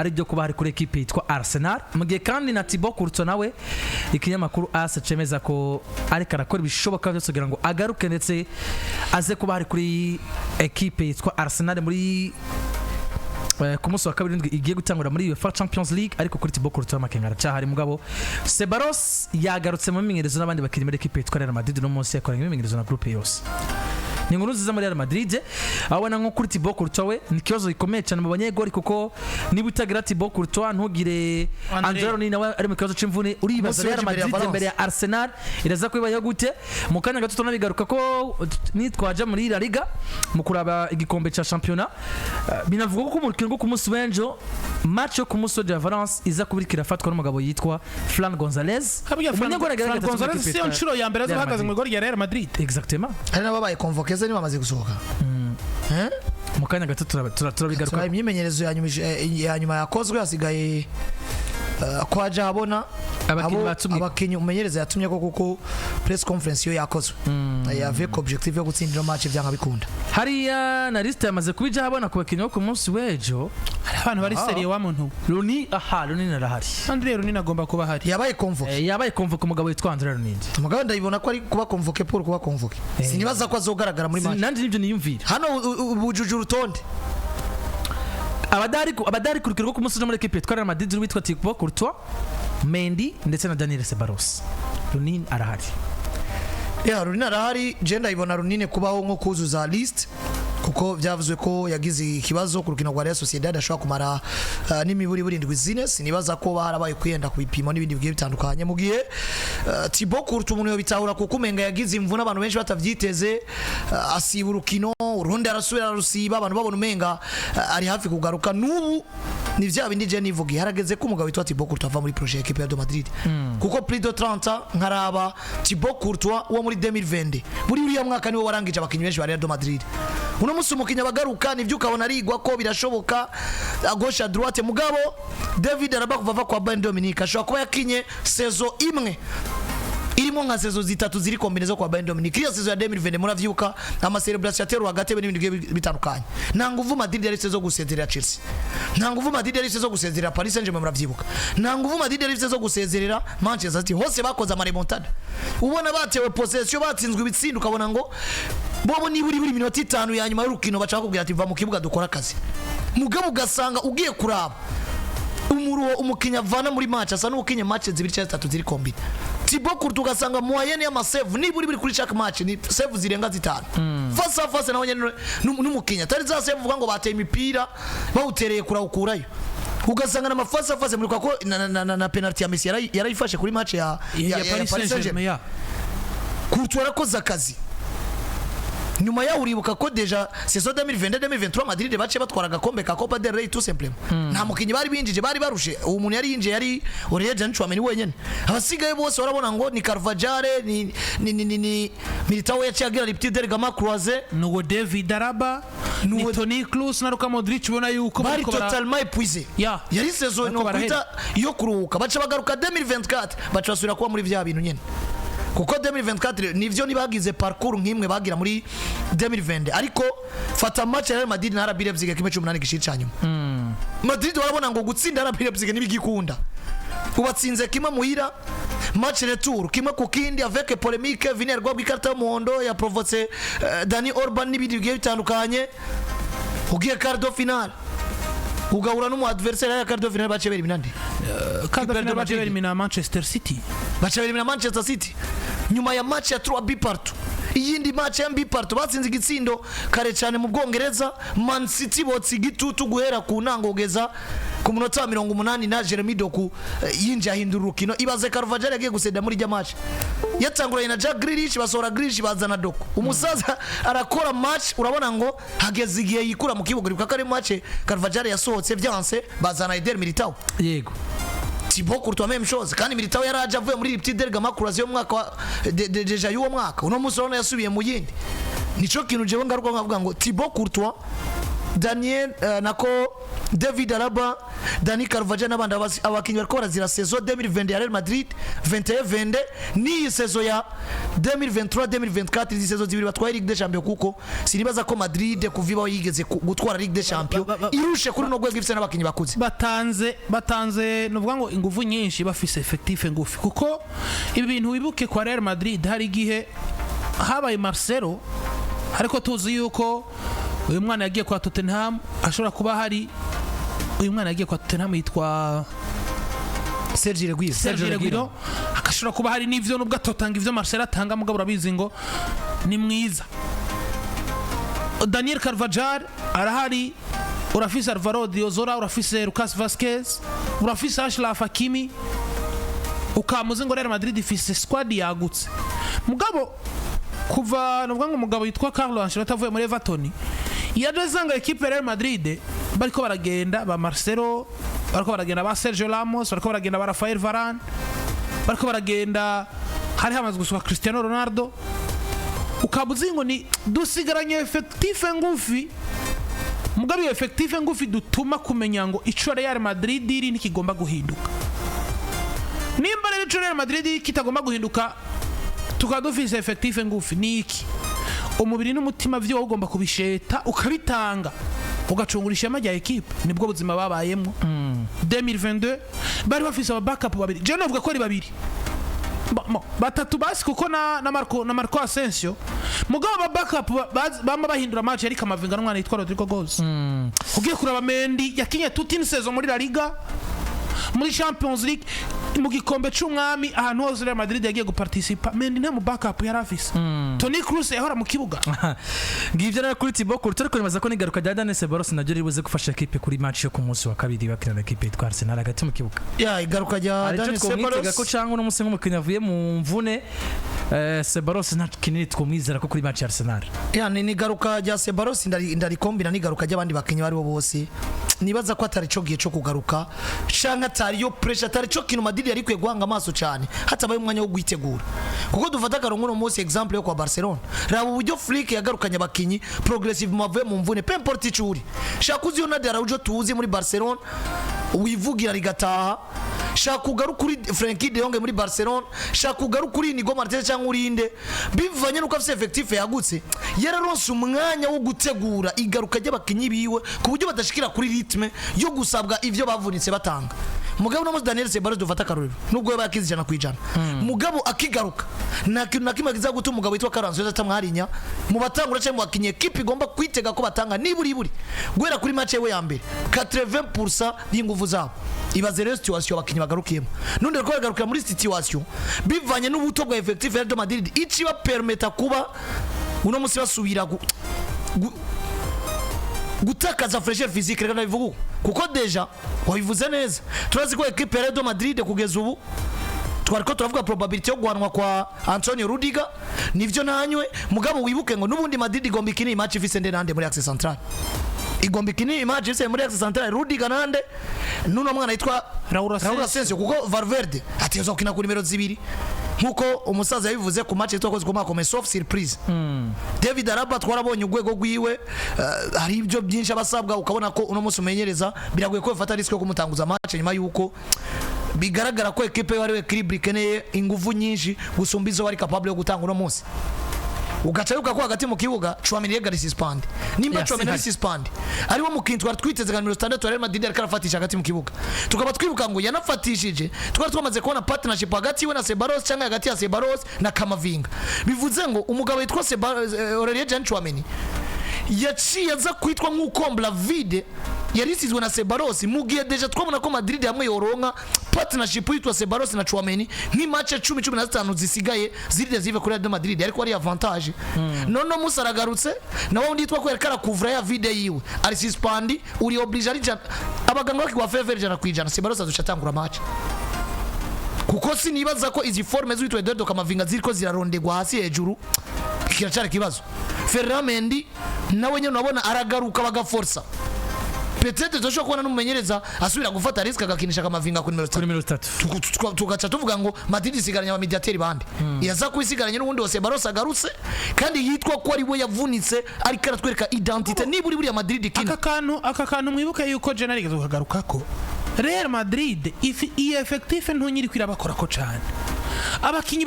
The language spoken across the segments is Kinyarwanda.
ari byo kuba hari kuri equipe yitwa Arsenal mu gihe kandi na Thibaut Courtois nawe ikinyamakuru AS cemeza ko ari karakora bishoboka byose kugira ngo agaruke ndetse aze kuba hari kuri equipe yitwa Arsenal muri ku munsi wa kabiri igiye gutangura muri UEFA Champions League ariko kuri Thibaut Courtois makengara cyahari mugabo Ceballos yagarutse mu minyerezo n'abandi bakiri muri equipe yitwa Real Madrid no munsi yakoranye iminyerezo na groupe yose ni inkuru nziza muri Real Madrid abona nko kuri Thibaut Courtois we ni kibazo gikomeye cyane mu banyegori kuko niba utagira Thibaut Courtois ntugire André ni nawe ari mu kibazo c'imvune uribaza Real Madrid imbere ya Arsenal iraza kwibaye gute mu kanya gato tunabigaruka ko nitwaje muri La Liga mu kuraba igikombe ca championnat binavuga ko umukino go ku munsi w'ejo match yo ku munsi wa Valence iza kubirikira fatwa n'umugabo yitwa Fran Gonzalez umunyegori Gonzalez si onshiro ya mbere azahagaze mu gori ya Real Madrid exactement ari nababaye convoqué ni bamaze gusohoka mu kanya gato turabigaruka imyimenyerezo ya nyuma yakozwe hasigaye kwaje habona abakinyi umenyereza yatumye ko kuko press conference yo yakozwe avec objectif yo gutsindira match byanga bikunda hariya na liste yamaze kubija habona ku bakinyi ku munsi w'ejo abantu bari serie wa muntu Rooney narahari André Rooney agomba kuba hari yabaye convoqué umugabo witwa André Rooney umugabo ndayibona ko ari kuba convoqué pour kuba convoqué sinibaza ko azogaragara muri match nandi nibyo niyumvira hano ubujuju rutonde abadari kurikirwa ku munsi muri equipe yitwa Real Madrid witwa Thibaut Courtois Mendy ndetse na Daniel Ceballos Rooney arahari Rooney arahari je ndayibona Rooney kubaho nko kuzuza list kuko byavuzwe ko yagize ikibazo ku rukino rwa Real Sociedad ashobora kumara n'imiburi burindwi zine sinibaza ko barabaye kwiyenda kubipimo n'ibindi bigiye bitandukanye mu gihe Thibaut Courtois umuntu yo bitahura kuko umenga yagize imvuna abantu benshi batavyiteze asiba urukino urundi arasubira rusiba abantu babona umenga ari hafi kugaruka n'ubu ni vya bindi je nivugiye harageze ko umugabo witwa Thibaut Courtois ava muri projet equipe ya Madrid kuko plus de 30 nkaraba Thibaut Courtois wo muri 2020 muri uriya mwaka niwe warangije abakinyi benshi ba Real Madrid uno musi umukinya bagaruka nivyo ukabona rigwa ko birashoboka a gauche à droite mugabo David araba kuva kwa Bayern Dominique ashobora kuba yakinye saison imwe irimo nka saison zitatu ziri kombinezo kwa Bayern Dominique iyo saison ya 2020 muravyuka ama celebration yateru agatebe n'ibindi bitandukanye nta nguvu Madrid yari saison gusezerera Chelsea nta nguvu Madrid yari saison gusezerera Paris Saint-Germain muravyibuka nta nguvu Madrid yari saison gusezerera Manchester City hose bakoze ama remontada ubona batewe possession batsinzwe ibitsinda ukabona ngo bobo ni buri minota 5 ya nyuma y'urukino bacaka kubwira ati va mu kibuga dukora akazi mugabo ugasanga ugiye kuraba umukinya vana muri match asa n'ukinye match zibiri cyangwa 3 ziri kombine Thibaut Courtois ugasanga moyenne ya save ni buri kuri chaque match ni save zirenga 5 face à face nawe n'umukinya tari za save vuga ngo bateye imipira bawutereye kurawukurayo ugasanga na face à face muri kwa na penalty ya Messi yarayifashe kuri match ya Paris Saint-Germain Courtois arakoze akazi nyuma ya uribuka ko deja saison 2022-2023 Madrid bace batwara gakombe ka Copa del Rey tout simplement nta mukinyi bari binjije bari barushe umuntu yari yinje yari Aurelien Tchouameni wenyene abasigaye bose barabona ngo ni Carvajal ni Militao yaciagira les petits dergama croisés nuwo David Araba ni Toni Kroos na Luka Modric ubona yuko bari totalement épuisé yari saison no kwita yo kuruhuka bace bagaruka 2024 bace basubira kuba muri vya bintu nyene kuko 2024 nivyo nibagize parcours nkimwe bagira muri 2020 ariko fata match ya Real Madrid na RB Leipzig kimwe 18 gishicanyuma Madrid warabona ngo gutsinda RB Leipzig nibigikunda ubatsinze kimwe muhira match retour kimwe ku kindi avec polémique Viner gwa bw'ikarta y'umuhondo ya provoce Dani Orban n'ibindi bigiye bitandukanye ugiye quart de finale ugahura n'umu adversaire ya quart de finale bace beri binandi quart de finale bace beri mina Manchester City bace beri mina Manchester City nyuma ya match ya 3 partout iyindi match ya partout batsinze igitsindo kare cyane mu Bwongereza Man City botsi gitutu guhera ku ntangogeza ku munota 80 na Jeremy Doku yinja hindura urukino ibaze Carvajal yagiye guseda muri match yatanguranye na Jack Grealish basora Grealish bazana Doku umusaza arakora match urabona ngo hageze igihe yikura mu kibuga rikaka ari match Carvajal yasohotse byanse bazana Eder Militao yego Thibaut Courtois même chose kandi Militao yaraje avuye muri petit dergama croisé umwaka deja y'uwo mwaka uno musi urabona yasubiye mu yindi nico kintu jewe ngaruka nkavuga ngo Thibaut Courtois Daniel nako David Alaba, Dani Carvajal n'abandi abakinnyi bariko barazira saison 2020 ya Real Madrid 21-22 ni saison ya 2023-2024 izi saison zibiri batwaye Ligue des Champions kuko sinibaza ko Madrid kuvibaho yigeze gutwara Ligue des Champions irushe kuri no gwego ifise n'abakinnyi bakuze batanze nuvuga ngo ingufu nyinshi bafise effectif ngufi kuko ibi bintu wibuke kwa Real Madrid hari igihe habaye Marcelo ariko tuzi yuko uyu mwana yagiye kwa Tottenham ashobora kuba hari uyu mwana yagiye kwa Tottenham yitwa Sergio Reguilon akashobora kuba hari n'ivyo nubwo atotanga ivyo Marcelo atanga mugabo urabizi ngo ni mwiza. Daniel Carvajal arahari, urafise Alvaro Diozora, urafise Lucas Vazquez, urafise Ashraf Hakimi, ukamuze ngo Real Madrid ifise squad yagutse mugabo kuva nuvuga ngo umugabo yitwa Carlo Ancelotti avuye muri Everton yadezanga equipe Real Madrid bariko baragenda ba Marcelo, bariko baragenda ba Sergio Ramos, bariko baragenda ba Rafael Varane, bariko baragenda hari hamazwe gusuka Cristiano Ronaldo, ukabuze ngo ni dusigaranye effectif ngufi mugabo effectif ngufi dutuma kumenya ngo ico Real Madrid iri nikigomba guhinduka. Nimba rero ico Real Madrid kitagomba guhinduka tukadufise effectif ngufi niki umubiri n'umutima vyo ugomba kubisheta ukabitanga ugacungurisha amajya equipe nibwo buzima babayemo 2022 bari bafise aba backup babiri je novuga ko ari babiri batatu basi kuko na Marco Asensio mugabo aba backup bama bahindura match yari Kamavinga n'umwana yitwa Rodrigo Goes ugiye kuraba Mendy yakinye toute une saison muri La Liga muri Champions League mu gikombe c'umwami ahantu hose Real Madrid yagiye guparticipa Mendy nta mu backup yarafise Toni Kroos yahora mu kibuga ngivyo rero kuri Thibaut Courtois ariko nibaza ko nigaruka rya Dani Ceballos naryo ribuze gufasha equipe kuri match yo ku munsi wa kabiri bakina na equipe yitwa Arsenal hagati mu kibuga igaruka rya Dani Ceballos ko cangwa no musengo mukinya avuye mu mvune Ceballos nta kinini twumwizera ko kuri match ya Arsenal ni garuka rya Ceballos ndarikombina n'igaruka ry'abandi bakinnyi bari bo bose nibaza ko atari cyo giye cyo kugaruka shanka atari yo pressure atari cyo kintu Madrid yari kwiye guhanga amaso cyane hatabaye umwanya wo guhitegura kuko dufata karongo no munsi example yo kwa Barcelona raba uburyo Flick yagarukanye abakinyi progressive mavuye mu mvune peu importe icuri shaka uzi Ronaldo Araujo tuzi muri Barcelona wivugira rigataha shaka ugaruka kuri Frenkie de Jong muri Barcelona shaka ugaruka kuri Inigo Martinez cyangwa urinde bivanye nuko afite effectif yagutse yararonse umwanya wo gutegura igaruka ry'abakinyi biwe ku buryo badashikira kuri ritme yo gusabwa ivyo bavunitse batanga mugabo no Daniel Ceballos dufata karuriro nubwo yabakize 100% mugabo akigaruka na kintu nakimwe kiza gutuma umugabo witwa Karanzo atamwarinya mu batangura cyangwa mu bakinyi equipe igomba kwitega ko batanga niburi guhera kuri match yewe ya mbere 80% y'ingufu zabo ibaze rero situation abakinyi bagarukiyemo none reko bagarukira muri situation bivanye n'ubuto bwa effectif ya Real Madrid ici ba permeta kuba uno musi basubira gutakaza fraîcheur physique reka nabivuga kuko deja wabivuze neza turazi ko equipe ya Real Madrid kugeza ubu twariko turavuga probability yo guhanwa kwa Antonio Rudiger nivyo nanywe mugabo wibuke ngo nubundi Madrid igomba ikini match ifise nande muri Axe Central igomba ikini match ifise muri Axe Central Rudiger nande nuno mwana yitwa Raul Asensio kuko Valverde ateza kukina ku nimero 2 nkuko umusaza yabivuze ku match yitwa ko makome soft surprise David Alaba twarabonye ugwego gwiwe hari ibyo byinshi abasabwa ukabona ko uno musi umenyereza biragoye ko bafata risk yo kumutanguza match nyuma yuko bigaragara ko equipe yari equilibre keneye ingufu nyinshi gusumba izo bari capable yo gutanga uno musi ugacaruka ko hagati mu kibuga Chouameni yegari suspend nimba Chouameni suspend ari wo mukintu twari twiteze ga 6 Real Madrid yari karafatisha hagati mu kibuga tukaba twibuka ngo yanafatishije twari twamaze kubona partnership hagati we na Ceballos cyangwa hagati ya Ceballos na Kamavinga bivuze ngo umugabo yitwa Aurelien Chouameni yaciye aza kwitwa nk'ukombla vide yarisizwe na Ceballos mugiye deja twabona ko Madrid hamwe yoronka partnership yitwa Ceballos na Chouameni nk'imatch 10-15 zisigaye ziride zive kuri Real Madrid ariko ari avantage nono musaragarutse nawe undi yitwa ko yakara couvra ya vide yiwe ari suspend uri oblige ari abaganga bakigwa favor jana kwijana Ceballos azocatangura match kuko sinibaza ko izi forme z'uwitwa Eduardo Kamavinga ziriko zirarondegwa hasi hejuru kiracari kibazo Ferran Mendy nawe nyene unabona aragaruka bagaforsa peut-être doshobora kubona n'umumenyereza asubira gufata risk agakinisha kamavinga ku numero 3 tugaca tuvuga ngo Madrid isigaranye abamediateri bande yaza kwisigaranye n'ubundi wose Barca agarutse kandi yitwa ko ari we yavunitse ariko aratwereka identité niburi buri ya Madrid kina aka kantu mwibuke yuko Jenari gazugaruka ko Real Madrid iyi effectif ntunyiri kwirabakora ko cyane abakinyi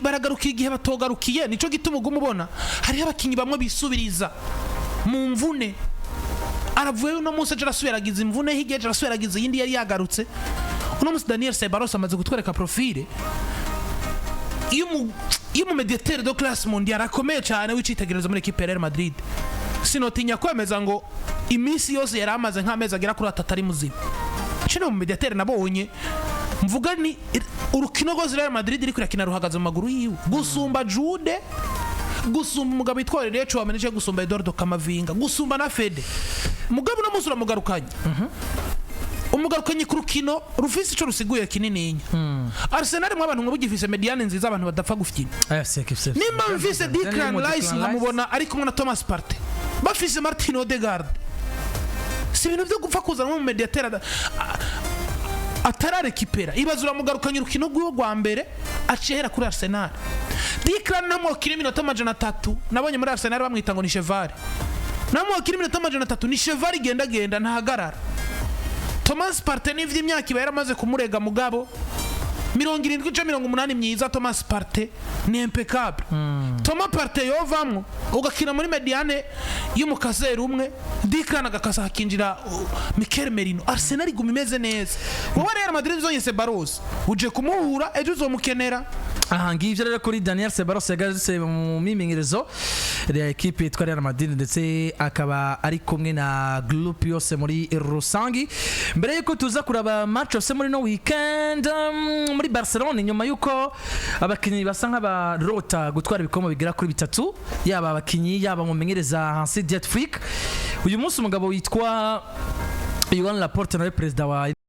baragarukiye igihe batogarukiye nico gituma ugumubona hari abakinyi bamwe bisubiriza mu mvune aravuye uno munsi arasubiragiza imvune higiye arasubiragiza yindi yari yagarutse uno munsi Daniel Ceballos amaze gutwereka profile iyo mu mediateur de classe mondiale akomeye cyane wicitegereza muri equipe Real Madrid sinotinya kwemeza ngo iminsi yose yari amaze nk'amezi agera kuri 3 ari muzima cyo mu mediateur nabonye mvuga ni urukino rwose Real Madrid iri kurakina ruhagaze mu maguru yiwe gusumba Jude gusumba umugabo yitwara Recho wameneje gusumba Eduardo Camavinga gusumba na Fede mugabo no musura mugarukanye umugarukanye ku rukino rufise ico rusiguye kinini Arsenal mu abantu mubugifise mediane nziza abantu badapfa gufyina nimba mvise Declan Rice nkamubona ari kumwe na Thomas Partey bafise Martin Odegaard si ibintu byo gupfa kuzana mu mediateur atararekipera ibazura mugarukanye urukino rw'uwo gwa mbere acehera kuri Arsenal Declan namo kiri minota 300 nabonye muri Arsenal bamwita ngo ni Cheval namo kiri minota 300 ni Cheval genda ntahagarara Thomas Partey n'ivyo imyaka iba yaramaze kumurega mugabo 70-80 myiza Thomas Partey ni impeccable Thomas Partey yovamwo ugakina muri mediane y'umukazero umwe Declan agakasa hakinjira Mikel Merino Arsenal iguma imeze neza wowe Real Madrid zonye Ceballos uje kumuhura ejo uzomukenera aha ngivyo rero kuri Daniel Ceballos yagaze mu mimenyerezo ya equipe yitwa Real Madrid ndetse akaba ari kumwe na group yose muri rusangi mbere yuko tuza kuraba match yose muri no weekend muri Barcelona nyuma yuko abakinyi basa nk'abarota gutwara ibikomo bigera kuri 3 yaba abakinyi yaba mumenyereza Hansi Jet Flick uyu munsi umugabo witwa Joan Laporte nawe president wa